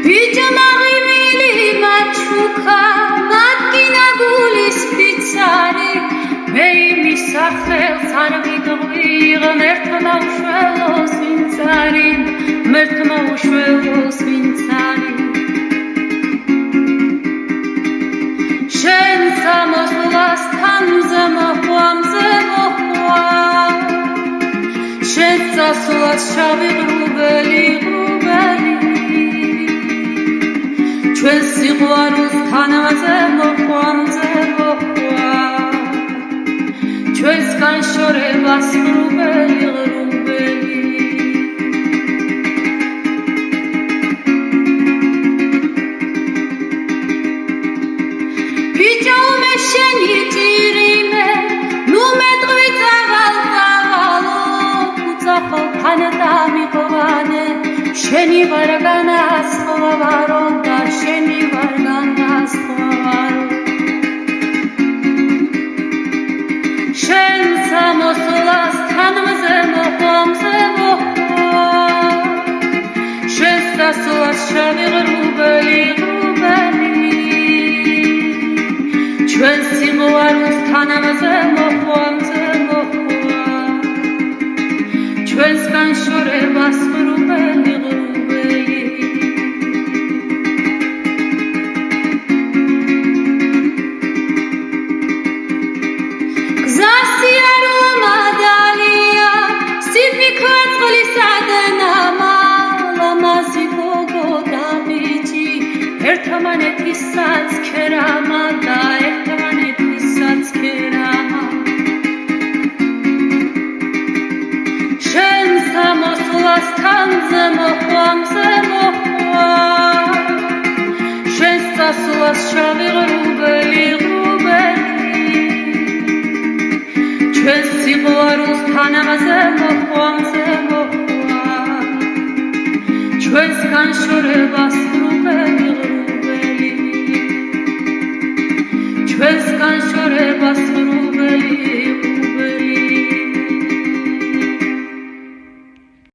ბიჭმაღიმილი მაჩუქა მატკინა გულის ფიცარი მე იმის სახელს არ ვიდღვიღ მერთმა უშველოს ვინც არის მერთმა უშველოს ვინც არის შენ სამოსლას თანზე მოხვამზე მოხვა შენ წასვლას შავი ღრუბელი ჩვენ სიყვარულს თანაზე მოხვამზე მოხვა ჩვენს განშორებას ღრუბელი ღრუბელი ბიჭო მე შენი ჭირიმე ნუ მეტყვი წავალ უწახო თან დამიყვანე შენი ვარ განასხვავარო და შენი ვარ განასხვავარო შენ სამოსლას თანზე მოხვამზე მოხვა შენ სასვლას შავი ღრუბელი ღრუბელი ჩვენ სიყვარულს თანზე მოხვამზე მოხვა ჩვენს განშორებას ღრუბელი ღრუბელი გზასი არ უმადალია სიფიქრე წყლისა დნამა ლამაზი გოგო და ბიჭი ერთმანეთისაც ქერამა და ერთმანეთისაც ქერამა შენ სამოსლას თანზე მოხვამზე მოხვა შენ სასვლას შავი ღრუბელი ღრუბელი ჩვენ სიყვარულს თანაზე მოხვამზე მოხვა ჩვენს განშორებას ღრუბელი ღრუბელი ჩვენს განშორებას ღრუბელი